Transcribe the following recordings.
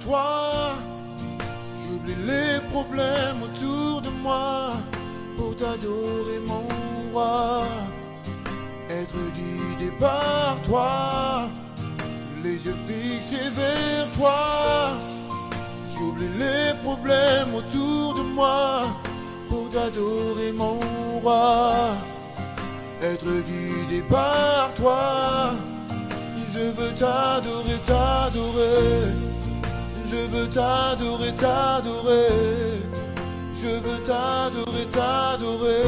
toi. J'oublie les problèmes autour de moi pour t'adorer mon roi. Être guidé par toi, les yeux fixés vers toi. J'oublie les problèmes autour de moi pour t'adorer mon roi. Être guidé par toi, je veux t'adorer, t'adorer. Je veux t'adorer, t'adorer. Je veux t'adorer, t'adorer.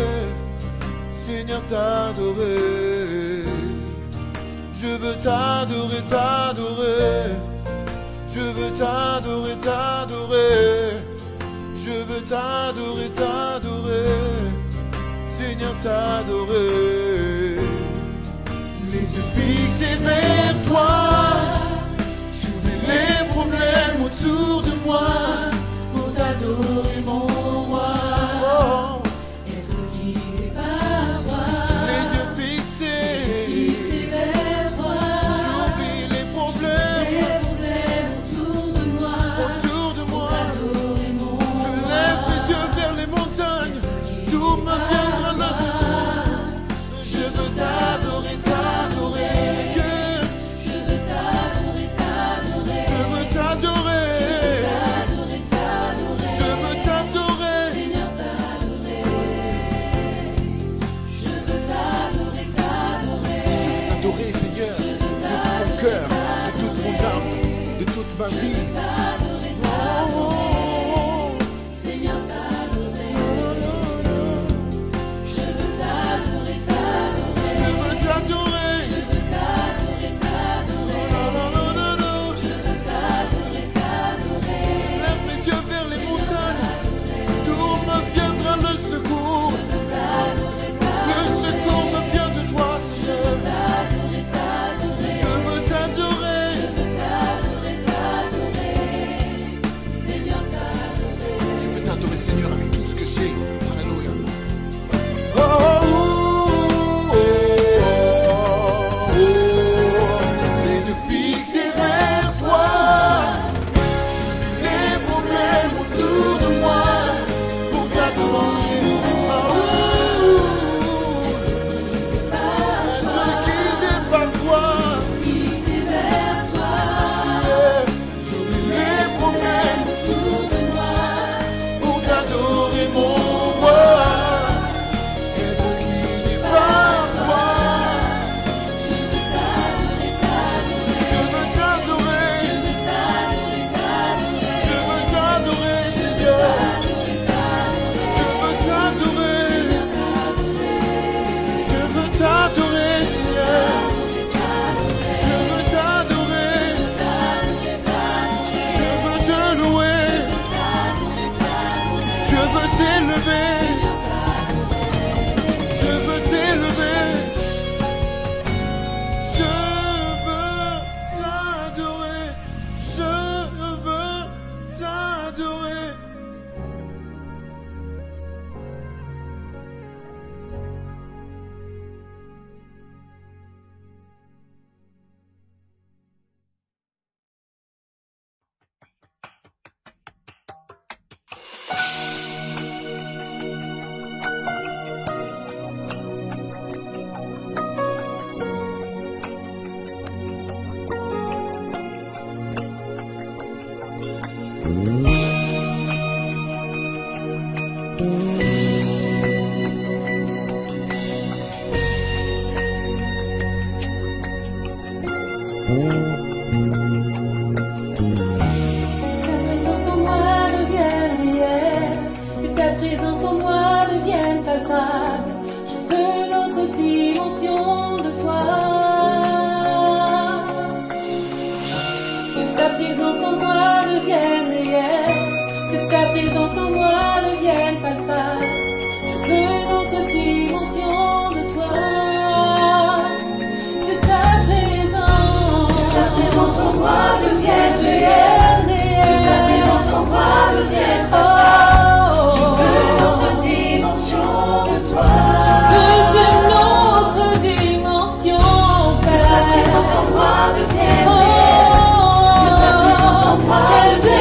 Seigneur, t'adorer. Je veux t'adorer, t'adorer. Je veux t'adorer, t'adorer. Je veux t'adorer, t'adorer. Seigneur, t'adorer. Les yeux fixés vers toi. J'oublie les problèmes autour de moi pour t'adorer mon roi. Oh. Être guidé par toi. Les yeux fixés vers toi. J'oublie les problèmes autour de moi. Autour de moi. Pour t'adorer mon roi. Je lève les yeux vers les montagnes. D'où me viendra le secours. Je veux t'adorer, t'adorer. Je veux t'adorer, t'adorer. Je veux t'adorer. Je veux t'adorer. Seigneur, t'adorer. Je veux t'adorer, t'adorer. Je veux t'adorer, Seigneur, de tout mon cœur, de toute mon âme, de toute ma vie. T'adorer, t'adorer. Seigneur, t'adorer. Je veux t'adorer, t'adorer. Je veux t'adorer. Je veux t'adorer, t'adorer. Je veux t'adorer, t'adorer. Lève mes yeux vers les montagnes. D'où me viendra le secours? Le secours me vient de toi, Seigneur. Je veux t'adorer. Je veux t'adorer, Seigneur, avec tout ce que j'ai. Alléluia. Oh, oh, oh, oh, oh. Les yeux fixés vers toi. J'oublie les problèmes autour de moi pour t'adorer. Oh, être guidé par toi. J'oublie les problèmes autour de moi pour t'adorer mon roi. Être guidé par toi. Je veux t'adorer. Je veux t'adorer, Seigneur. Je veux t'adorer. Je veux t'adorer, Seigneur. Je veux t'adorer. Je veux te louer. Je veux t'élever. Je veux t'élever. Je veux t'adorer. Je veux t'adorer. Ta présence en moi devienne réelle, que ta présence en moi devienne palpable. Je veux une autre dimension de toi. Que ta présence en moi devienne réelle, que ta présence en moi devienne palpable. Je veux une autre dimension de toi. Que ta présence en moi devienne réelle, que ta présence en moi devienne palpable. Je veux une autre dimension de toi. Je veux une autre dimension, Père. Que ta présence en moi devienne réelle, que ta présence en moi devienne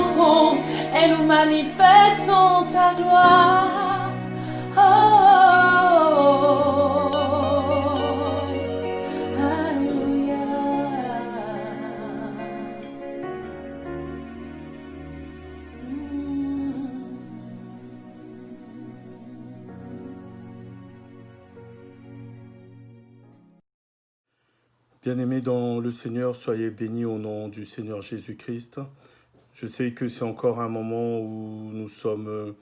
entrons et nous manifestons ta gloire. Oh, Alléluia. Bien-aimés dans le Seigneur, soyez bénis au nom du Seigneur Jésus-Christ. Je sais que c'est encore un moment où nous sommes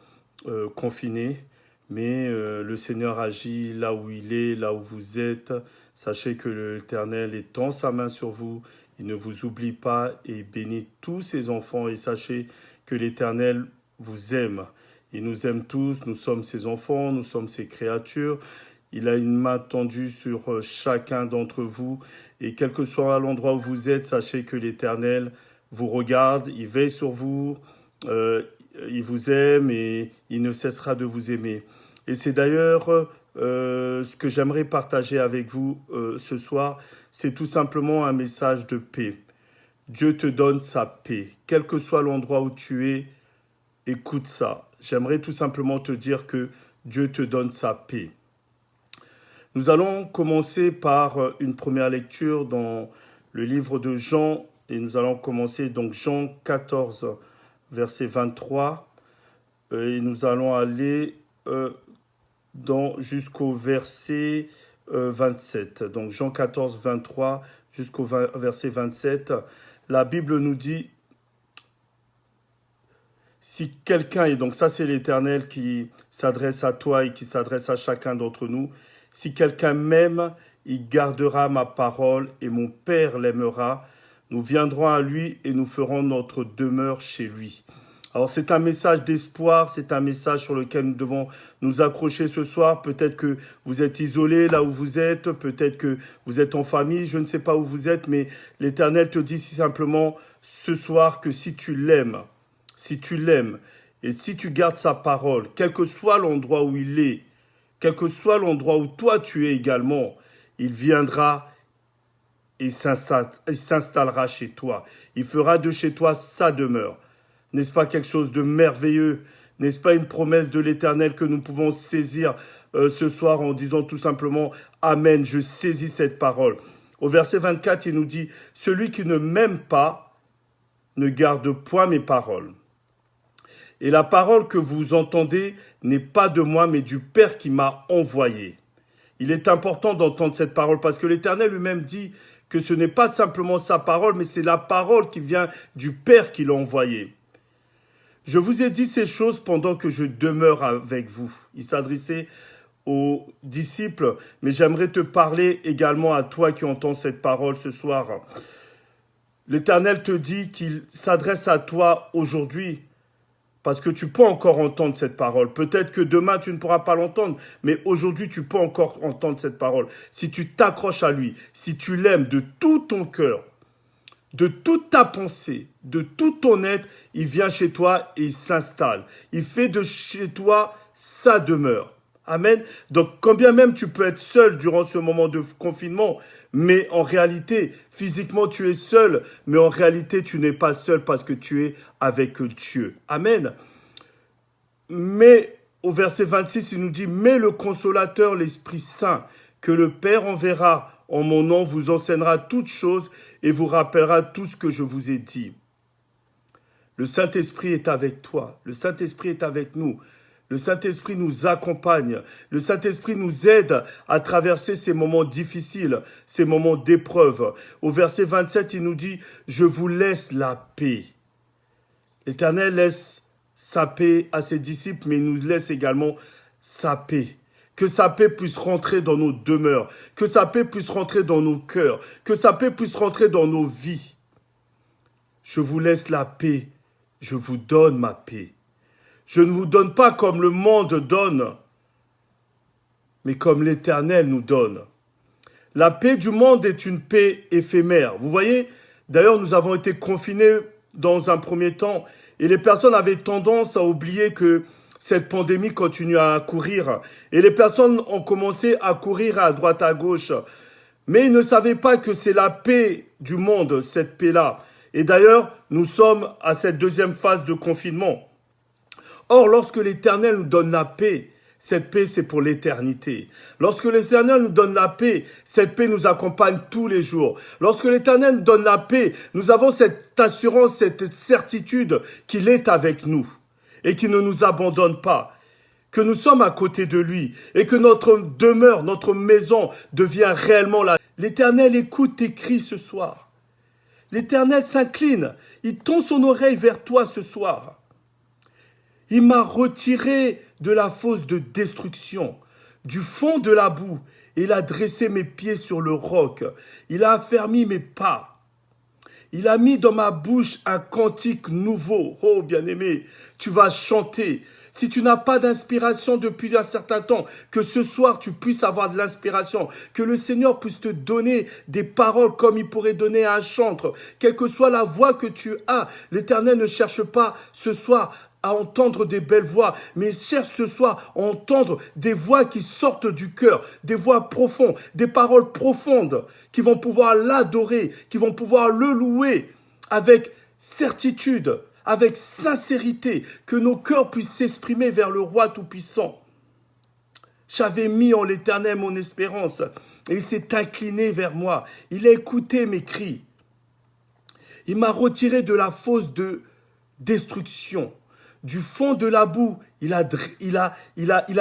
confinés, mais le Seigneur agit là où il est, là où vous êtes. Sachez que l'Éternel étend sa main sur vous, il ne vous oublie pas et bénit tous ses enfants. Et sachez que l'Éternel vous aime. Il nous aime tous, nous sommes ses enfants, nous sommes ses créatures. Il a une main tendue sur chacun d'entre vous. Et quel que soit l'endroit où vous êtes, sachez que l'Éternel vous regarde, il veille sur vous, il vous aime et il ne cessera de vous aimer. Et c'est d'ailleurs ce que j'aimerais partager avec vous ce soir, c'est tout simplement un message de paix. Dieu te donne sa paix. Quel que soit l'endroit où tu es, écoute ça. J'aimerais tout simplement te dire que Dieu te donne sa paix. Nous allons commencer par une première lecture dans le livre de Jean, et nous allons commencer donc Jean 14, verset 23, et nous allons aller jusqu'au verset 27. Donc Jean 14, 23 jusqu'au verset 27. La Bible nous dit, si quelqu'un, et donc ça c'est l'Éternel qui s'adresse à toi et qui s'adresse à chacun d'entre nous, si quelqu'un m'aime, il gardera ma parole et mon Père l'aimera. Nous viendrons à lui et nous ferons notre demeure chez lui. Alors c'est un message d'espoir, c'est un message sur lequel nous devons nous accrocher ce soir. Peut-être que vous êtes isolés là où vous êtes, peut-être que vous êtes en famille, je ne sais pas où vous êtes, mais l'Éternel te dit si simplement ce soir que si tu l'aimes, et si tu gardes sa parole, quel que soit l'endroit où il est, quel que soit l'endroit où toi tu es également, il viendra et s'installera chez toi. Il fera de chez toi sa demeure. N'est-ce pas quelque chose de merveilleux? N'est-ce pas une promesse de l'Éternel que nous pouvons saisir ce soir en disant tout simplement « Amen, je saisis cette parole ». Au verset 24, il nous dit « Celui qui ne m'aime pas ne garde point mes paroles. Et la parole que vous entendez n'est pas de moi, mais du Père qui m'a envoyé. » Il est important d'entendre cette parole parce que l'Éternel lui-même dit que ce n'est pas simplement sa parole, mais c'est la parole qui vient du Père qui l'a envoyé. Je vous ai dit ces choses pendant que je demeure avec vous. Il s'adressait aux disciples, mais j'aimerais te parler également à toi qui entends cette parole ce soir. L'Éternel te dit qu'il s'adresse à toi aujourd'hui, parce que tu peux encore entendre cette parole. Peut-être que demain, tu ne pourras pas l'entendre, mais aujourd'hui, tu peux encore entendre cette parole. Si tu t'accroches à lui, si tu l'aimes de tout ton cœur, de toute ta pensée, de tout ton être, il vient chez toi et il s'installe. Il fait de chez toi sa demeure. Amen. Donc, quand bien même tu peux être seul durant ce moment de confinement, mais en réalité, physiquement, tu es seul, mais en réalité, tu n'es pas seul parce que tu es avec Dieu. Amen. Mais au verset 26, il nous dit « Mais le consolateur, l'Esprit Saint, que le Père enverra en mon nom, vous enseignera toutes choses et vous rappellera tout ce que je vous ai dit. » Le Saint-Esprit est avec toi. Le Saint-Esprit est avec nous. Le Saint-Esprit nous accompagne. Le Saint-Esprit nous aide à traverser ces moments difficiles, ces moments d'épreuve. Au verset 27, il nous dit « Je vous laisse la paix ». L'Éternel laisse sa paix à ses disciples, mais il nous laisse également sa paix. Que sa paix puisse rentrer dans nos demeures, que sa paix puisse rentrer dans nos cœurs, que sa paix puisse rentrer dans nos vies. Je vous laisse la paix, je vous donne ma paix. Je ne vous donne pas comme le monde donne, mais comme l'Éternel nous donne. La paix du monde est une paix éphémère. Vous voyez, d'ailleurs, nous avons été confinés dans un premier temps et les personnes avaient tendance à oublier que cette pandémie continue à courir. Et les personnes ont commencé à courir à droite, à gauche. Mais ils ne savaient pas que c'est la paix du monde, cette paix-là. Et d'ailleurs, nous sommes à cette deuxième phase de confinement. Or, lorsque l'Éternel nous donne la paix, cette paix, c'est pour l'éternité. Lorsque l'Éternel nous donne la paix, cette paix nous accompagne tous les jours. Lorsque l'Éternel nous donne la paix, nous avons cette assurance, cette certitude qu'il est avec nous et qu'il ne nous abandonne pas, que nous sommes à côté de lui et que notre demeure, notre maison devient réellement là. L'Éternel écoute tes cris ce soir. L'Éternel s'incline, il tend son oreille vers toi ce soir. Il m'a retiré de la fosse de destruction, du fond de la boue. Il a dressé mes pieds sur le roc. Il a affermi mes pas. Il a mis dans ma bouche un cantique nouveau. Oh, bien-aimé, tu vas chanter. Si tu n'as pas d'inspiration depuis un certain temps, que ce soir tu puisses avoir de l'inspiration, que le Seigneur puisse te donner des paroles comme il pourrait donner à un chantre. Quelle que soit la voix que tu as, l'Éternel ne cherche pas ce soir à entendre des belles voix, mais cherche ce soir à entendre des voix qui sortent du cœur, des voix profondes, des paroles profondes qui vont pouvoir l'adorer, qui vont pouvoir le louer avec certitude, avec sincérité, que nos cœurs puissent s'exprimer vers le Roi Tout-Puissant. J'avais mis en l'Éternel mon espérance et il s'est incliné vers moi. Il a écouté mes cris. Il m'a retiré de la fosse de destruction. Du fond de la boue, il a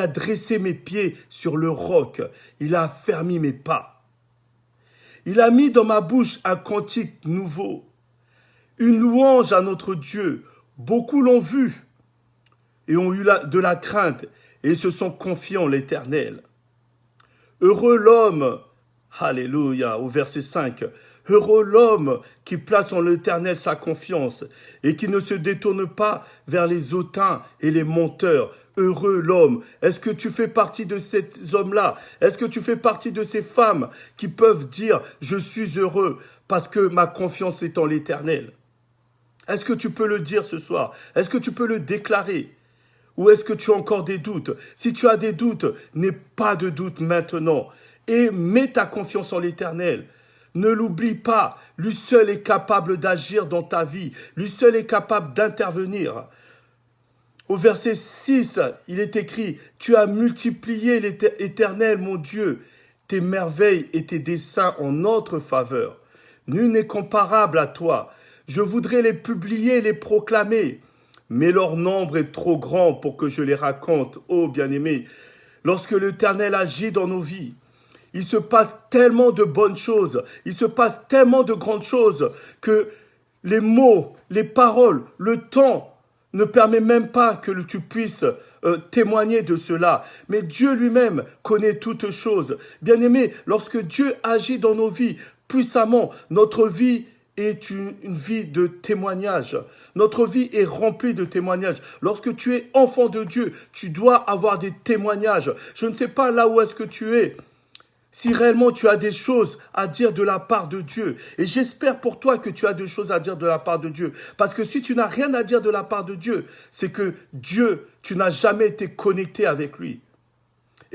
dressé mes pieds sur le roc. Il a affermi mes pas. Il a mis dans ma bouche un cantique nouveau, une louange à notre Dieu. Beaucoup l'ont vu et ont eu de la crainte et se sont confiés en l'Éternel. Heureux l'homme, alléluia, au verset 5, heureux l'homme qui place en l'Éternel sa confiance et qui ne se détourne pas vers les hautains et les menteurs. Heureux l'homme. Est-ce que tu fais partie de ces hommes-là? Est-ce que tu fais partie de ces femmes qui peuvent dire « Je suis heureux parce que ma confiance est en l'Éternel » ? Est-ce que tu peux le dire ce soir? Est-ce que tu peux le déclarer? Ou est-ce que tu as encore des doutes? Si tu as des doutes, n'aie pas de doute maintenant et mets ta confiance en l'Éternel. Ne l'oublie pas, lui seul est capable d'agir dans ta vie, lui seul est capable d'intervenir. Au verset 6, il est écrit « Tu as multiplié l'Éternel, mon Dieu, tes merveilles et tes desseins en notre faveur. Nul n'est comparable à toi. Je voudrais les publier et les proclamer, mais leur nombre est trop grand pour que je les raconte. Oh bien-aimé, lorsque l'Éternel agit dans nos vies, il se passe tellement de bonnes choses, il se passe tellement de grandes choses que les mots, les paroles, le temps ne permet même pas que tu puisses témoigner de cela. Mais Dieu lui-même connaît toutes choses. Bien-aimé, lorsque Dieu agit dans nos vies puissamment, notre vie est une vie de témoignage. Notre vie est remplie de témoignages. Lorsque tu es enfant de Dieu, tu dois avoir des témoignages. Je ne sais pas là où est-ce que tu es, si réellement tu as des choses à dire de la part de Dieu. Et j'espère pour toi que tu as des choses à dire de la part de Dieu. Parce que si tu n'as rien à dire de la part de Dieu, c'est que Dieu, tu n'as jamais été connecté avec lui.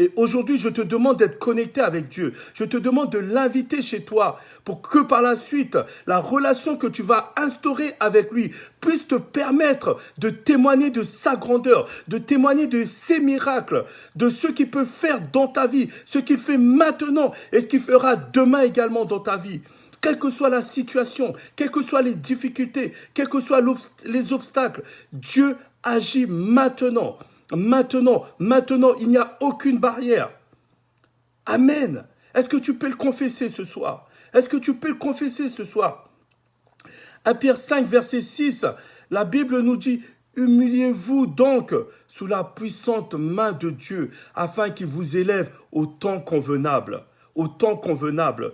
Et aujourd'hui, je te demande d'être connecté avec Dieu. Je te demande de l'inviter chez toi pour que par la suite, la relation que tu vas instaurer avec lui puisse te permettre de témoigner de sa grandeur, de témoigner de ses miracles, de ce qu'il peut faire dans ta vie, ce qu'il fait maintenant et ce qu'il fera demain également dans ta vie. Quelle que soit la situation, quelles que soient les difficultés, quels que soient les obstacles, Dieu agit maintenant. Maintenant, il n'y a aucune barrière. Amen. Est-ce que tu peux le confesser ce soir? Est-ce que tu peux le confesser ce soir? 1 Pierre 5, verset 6, la Bible nous dit « Humiliez-vous donc sous la puissante main de Dieu, afin qu'il vous élève au temps convenable. » Au temps convenable.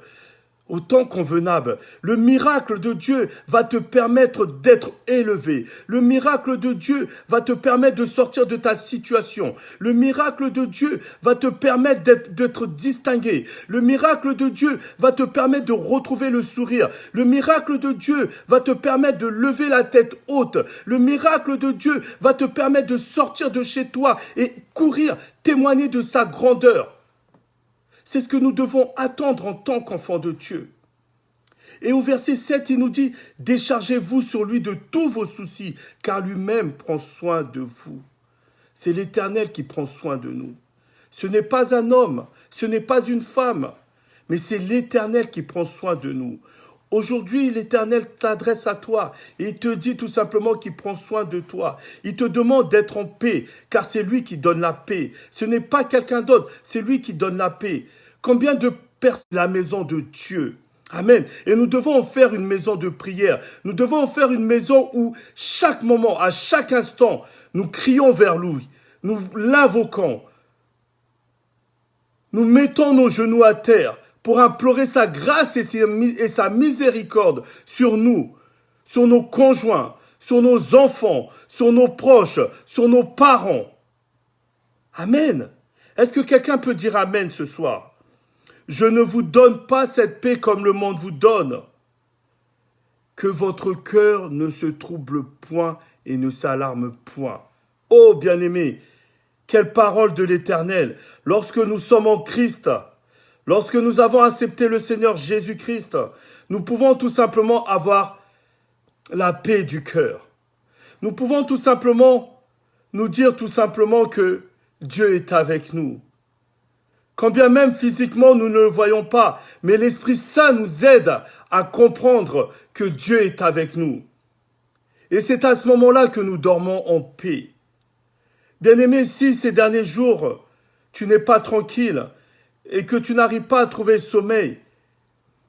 Au temps convenable. Le miracle de Dieu va te permettre d'être élevé. Le miracle de Dieu va te permettre de sortir de ta situation. Le miracle de Dieu va te permettre d'être distingué. Le miracle de Dieu va te permettre de retrouver le sourire. Le miracle de Dieu va te permettre de lever la tête haute. Le miracle de Dieu va te permettre de sortir de chez toi et courir, témoigner de sa grandeur. C'est ce que nous devons attendre en tant qu'enfants de Dieu. Et au verset 7, il nous dit, déchargez-vous sur lui de tous vos soucis, car lui-même prend soin de vous. C'est l'Éternel qui prend soin de nous. Ce n'est pas un homme, ce n'est pas une femme, mais c'est l'Éternel qui prend soin de nous. Aujourd'hui, l'Éternel t'adresse à toi et il te dit tout simplement qu'il prend soin de toi. Il te demande d'être en paix, car c'est lui qui donne la paix. Ce n'est pas quelqu'un d'autre, c'est lui qui donne la paix. Combien de personnes la maison de Dieu? Amen. Et nous devons en faire une maison de prière. Nous devons en faire une maison où chaque moment, à chaque instant, nous crions vers lui. Nous l'invoquons. Nous mettons nos genoux à terre pour implorer sa grâce et sa miséricorde sur nous, sur nos conjoints, sur nos enfants, sur nos proches, sur nos parents. Amen. Est-ce que quelqu'un peut dire Amen ce soir? Je ne vous donne pas cette paix comme le monde vous donne. Que votre cœur ne se trouble point et ne s'alarme point. Oh bien-aimé, quelle parole de l'Éternel. Lorsque nous sommes en Christ, lorsque nous avons accepté le Seigneur Jésus-Christ, nous pouvons tout simplement avoir la paix du cœur. Nous pouvons tout simplement nous dire tout simplement que Dieu est avec nous. Quand bien même physiquement nous ne le voyons pas, mais l'Esprit Saint nous aide à comprendre que Dieu est avec nous. Et c'est à ce moment-là que nous dormons en paix. Bien-aimé, si ces derniers jours, tu n'es pas tranquille et que tu n'arrives pas à trouver le sommeil,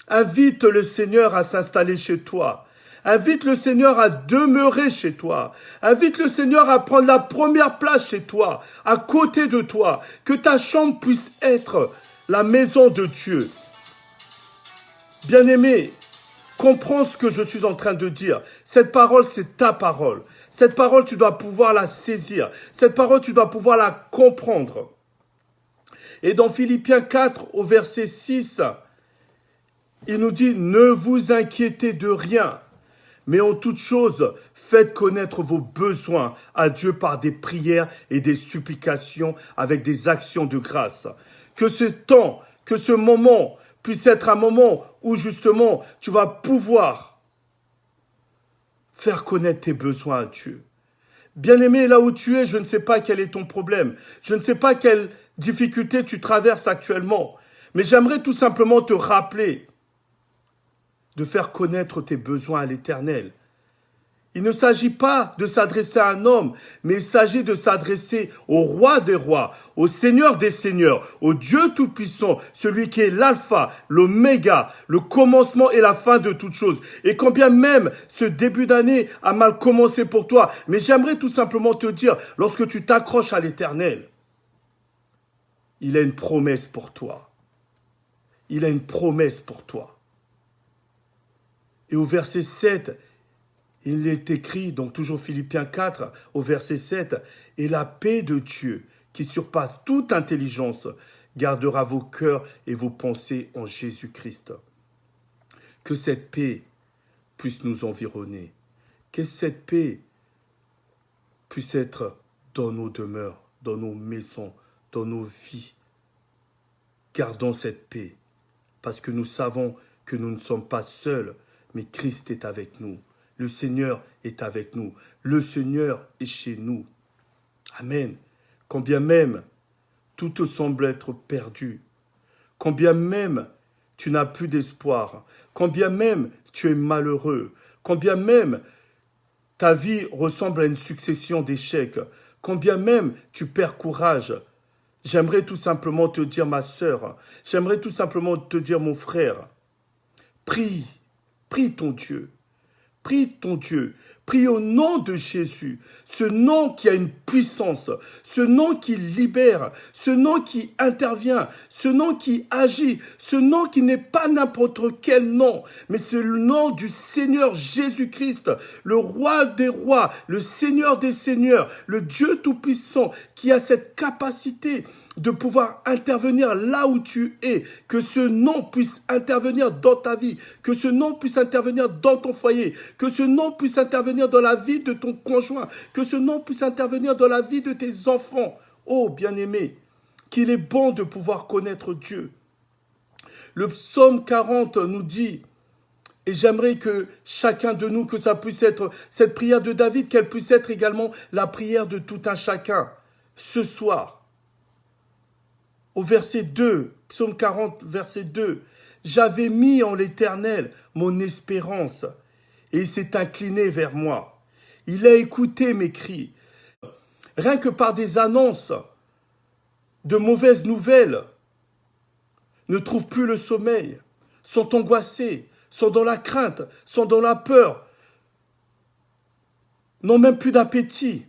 invite le Seigneur à s'installer chez toi. Invite le Seigneur à demeurer chez toi. Invite le Seigneur à prendre la première place chez toi, à côté de toi. Que ta chambre puisse être la maison de Dieu. Bien-aimé, comprends ce que je suis en train de dire. Cette parole, c'est ta parole. Cette parole, tu dois pouvoir la saisir. Cette parole, tu dois pouvoir la comprendre. Et dans Philippiens 4, au verset 6, il nous dit « Ne vous inquiétez de rien ». Mais en toute chose, faites connaître vos besoins à Dieu par des prières et des supplications avec des actions de grâce. Que ce temps, que ce moment puisse être un moment où justement tu vas pouvoir faire connaître tes besoins à Dieu. Bien-aimé, là où tu es, je ne sais pas quel est ton problème. Je ne sais pas quelle difficulté tu traverses actuellement. Mais j'aimerais tout simplement te rappeler de faire connaître tes besoins à l'Éternel. Il ne s'agit pas de s'adresser à un homme, mais il s'agit de s'adresser au roi des rois, au Seigneur des seigneurs, au Dieu tout-puissant, celui qui est l'alpha, l'oméga, le commencement et la fin de toutes choses. Et quand bien même ce début d'année a mal commencé pour toi, mais j'aimerais tout simplement te dire, lorsque tu t'accroches à l'Éternel, il a une promesse pour toi. Il a une promesse pour toi. Et au verset 7, il est écrit, donc toujours Philippiens 4, au verset 7, « Et la paix de Dieu, qui surpasse toute intelligence, gardera vos cœurs et vos pensées en Jésus-Christ. » Que cette paix puisse nous environner. Que cette paix puisse être dans nos demeures, dans nos maisons, dans nos vies. Gardons cette paix, parce que nous savons que nous ne sommes pas seuls, mais Christ est avec nous. Le Seigneur est avec nous. Le Seigneur est chez nous. Amen. Quand bien même tout te semble être perdu, quand bien même tu n'as plus d'espoir, quand bien même tu es malheureux, quand bien même ta vie ressemble à une succession d'échecs, quand bien même tu perds courage, j'aimerais tout simplement te dire, ma sœur, j'aimerais tout simplement te dire, mon frère, prie. Prie ton Dieu, prie au nom de Jésus, ce nom qui a une puissance, ce nom qui libère, ce nom qui intervient, ce nom qui agit, ce nom qui n'est pas n'importe quel nom, mais c'est le nom du Seigneur Jésus-Christ, le roi des rois, le Seigneur des seigneurs, le Dieu tout-puissant qui a cette capacité de pouvoir intervenir là où tu es, que ce nom puisse intervenir dans ta vie, que ce nom puisse intervenir dans ton foyer, que ce nom puisse intervenir dans la vie de ton conjoint, que ce nom puisse intervenir dans la vie de tes enfants. Oh, bien-aimé, qu'il est bon de pouvoir connaître Dieu. Le psaume 40 nous dit Et j'aimerais que chacun de nous, que ça puisse être cette prière de David, qu'elle puisse être également la prière de tout un chacun. Ce soir, au verset 2, psaume 40, verset 2, « J'avais mis en l'Éternel mon espérance, et il s'est incliné vers moi. Il a écouté mes cris. » Rien que par des annonces de mauvaises nouvelles, ne trouvent plus le sommeil, sont angoissés, sont dans la crainte, sont dans la peur, n'ont même plus d'appétit.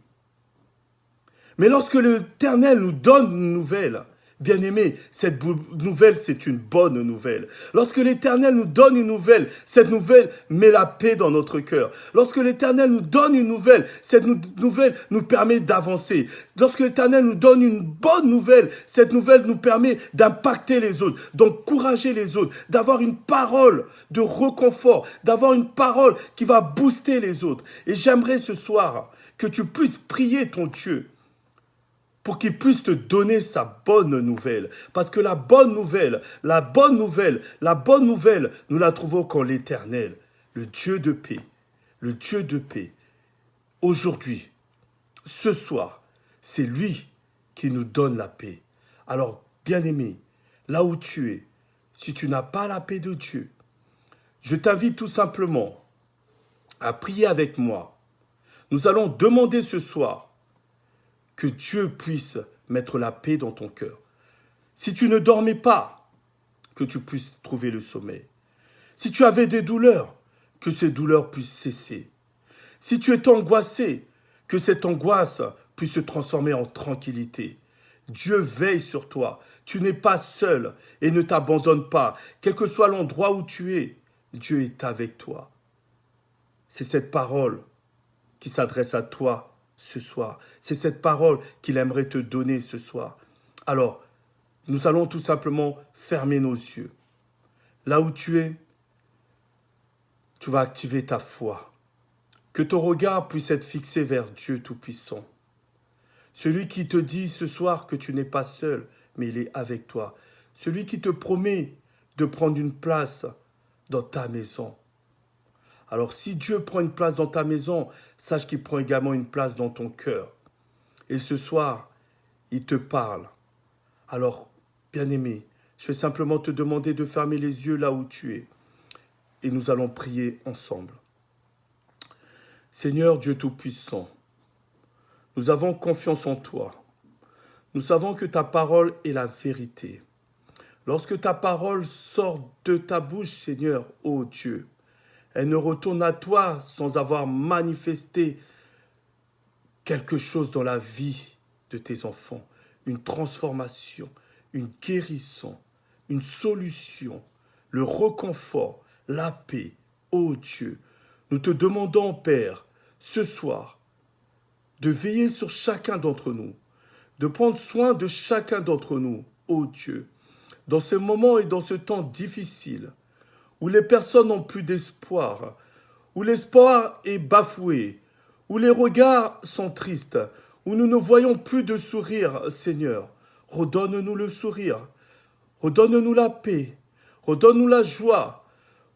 Mais lorsque l'Éternel nous donne une nouvelle, bien aimé, cette nouvelle, c'est une bonne nouvelle. Lorsque l'Éternel nous donne une nouvelle, cette nouvelle met la paix dans notre cœur. Lorsque l'Éternel nous donne une nouvelle, cette nouvelle nous permet d'avancer. Lorsque l'Éternel nous donne une bonne nouvelle, cette nouvelle nous permet d'impacter les autres, d'encourager les autres, d'avoir une parole de réconfort, d'avoir une parole qui va booster les autres. Et j'aimerais ce soir que tu puisses prier ton Dieu pour qu'il puisse te donner sa bonne nouvelle. Parce que la bonne nouvelle, nous la trouvons qu'en l'Éternel, le Dieu de paix, le Dieu de paix. Aujourd'hui, ce soir, c'est lui qui nous donne la paix. Alors, bien-aimé, là où tu es, si tu n'as pas la paix de Dieu, je t'invite tout simplement à prier avec moi. Nous allons demander ce soir que Dieu puisse mettre la paix dans ton cœur. Si tu ne dormais pas, que tu puisses trouver le sommeil. Si tu avais des douleurs, que ces douleurs puissent cesser. Si tu es angoissé, que cette angoisse puisse se transformer en tranquillité. Dieu veille sur toi. Tu n'es pas seul et ne t'abandonne pas. Quel que soit l'endroit où tu es, Dieu est avec toi. C'est cette parole qui s'adresse à toi ce soir. C'est cette parole qu'il aimerait te donner ce soir. Alors, nous allons tout simplement fermer nos yeux. Là où tu es, tu vas activer ta foi. Que ton regard puisse être fixé vers Dieu Tout-Puissant. Celui qui te dit ce soir que tu n'es pas seul, mais il est avec toi. Celui qui te promet de prendre une place dans ta maison. Alors si Dieu prend une place dans ta maison, sache qu'il prend également une place dans ton cœur. Et ce soir, il te parle. Alors, bien-aimé, je vais simplement te demander de fermer les yeux là où tu es. Et nous allons prier ensemble. Seigneur Dieu Tout-Puissant, nous avons confiance en toi. Nous savons que ta parole est la vérité. Lorsque ta parole sort de ta bouche, Seigneur, ô Dieu, elle ne retourne à toi sans avoir manifesté quelque chose dans la vie de tes enfants. Une transformation, une guérison, une solution, le réconfort, la paix. Ô Dieu, nous te demandons, Père, ce soir, de veiller sur chacun d'entre nous, de prendre soin de chacun d'entre nous, ô Dieu, dans ce moment et dans ce temps difficile, où les personnes n'ont plus d'espoir, où l'espoir est bafoué, où les regards sont tristes, où nous ne voyons plus de sourire, Seigneur. Redonne-nous le sourire, redonne-nous la paix, redonne-nous la joie,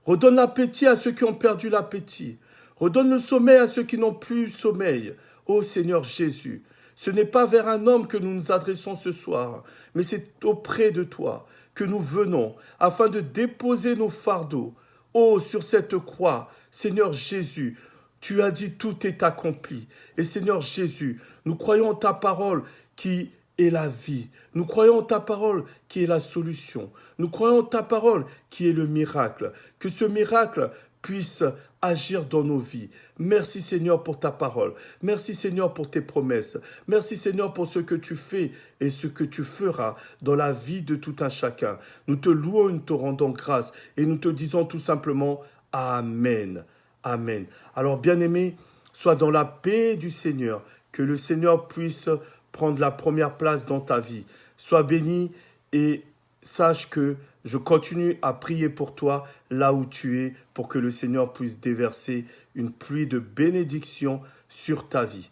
redonne l'appétit à ceux qui ont perdu l'appétit, redonne le sommeil à ceux qui n'ont plus sommeil. Ô Seigneur Jésus, ce n'est pas vers un homme que nous nous adressons ce soir, mais c'est auprès de toi que nous venons afin de déposer nos fardeaux. Oh, sur cette croix, Seigneur Jésus, tu as dit tout est accompli. Et Seigneur Jésus, nous croyons en ta parole qui est la vie. Nous croyons en ta parole qui est la solution. Nous croyons en ta parole qui est le miracle. Que ce miracle puisse agir dans nos vies. Merci Seigneur pour ta parole. Merci Seigneur pour tes promesses. Merci Seigneur pour ce que tu fais et ce que tu feras dans la vie de tout un chacun. Nous te louons et nous te rendons grâce et nous te disons tout simplement Amen. Amen. Alors bien-aimé, sois dans la paix du Seigneur. Que le Seigneur puisse prendre la première place dans ta vie. Sois béni et sache que je continue à prier pour toi là où tu es pour que le Seigneur puisse déverser une pluie de bénédiction sur ta vie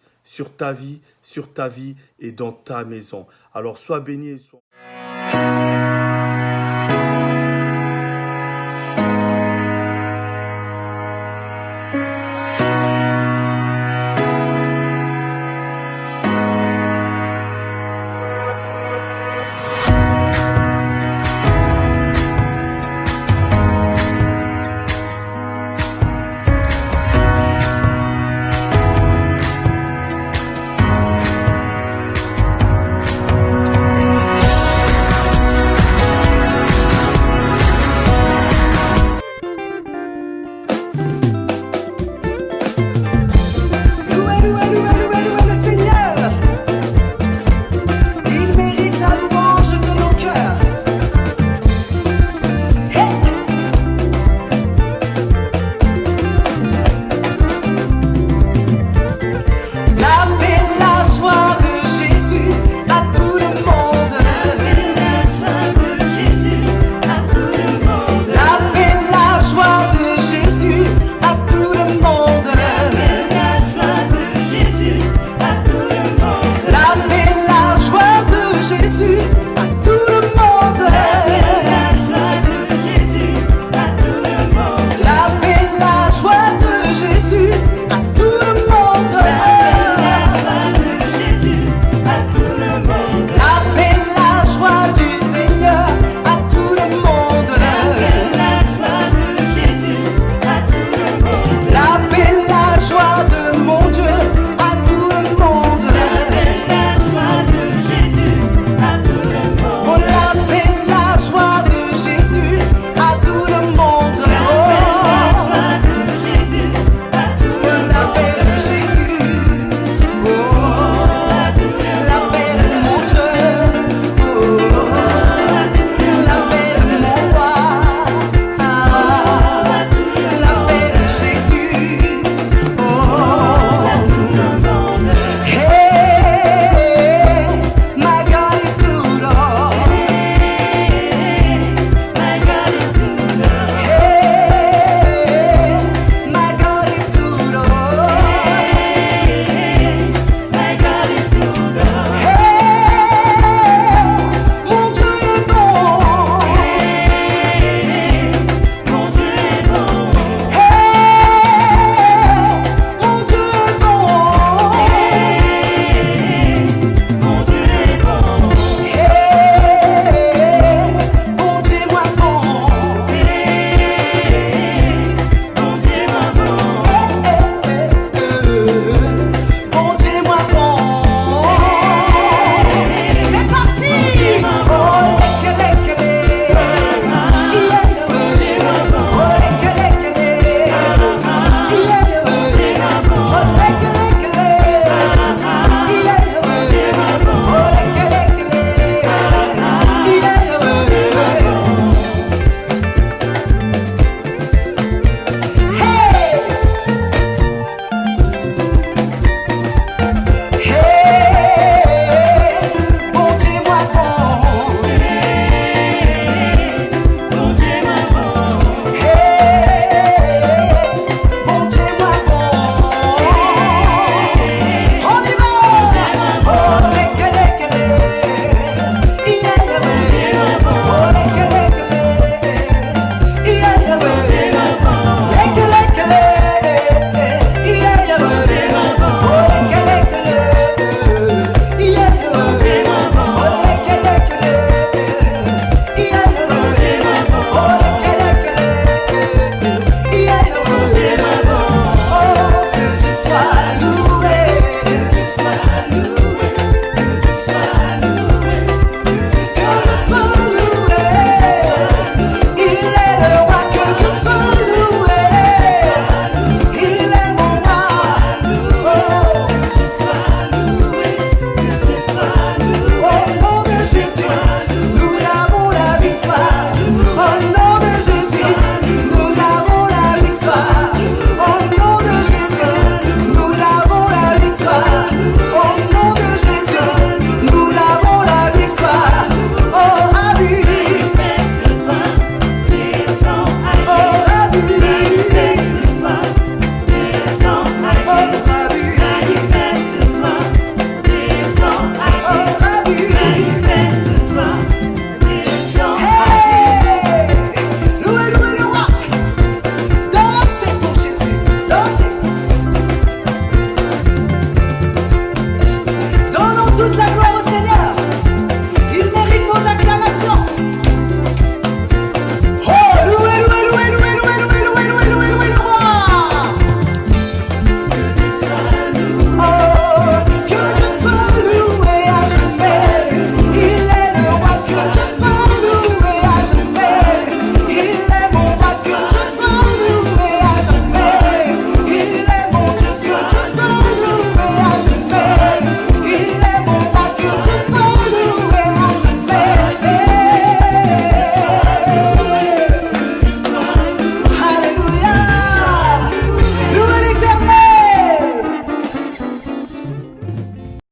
et dans ta maison. Alors sois béni et sois...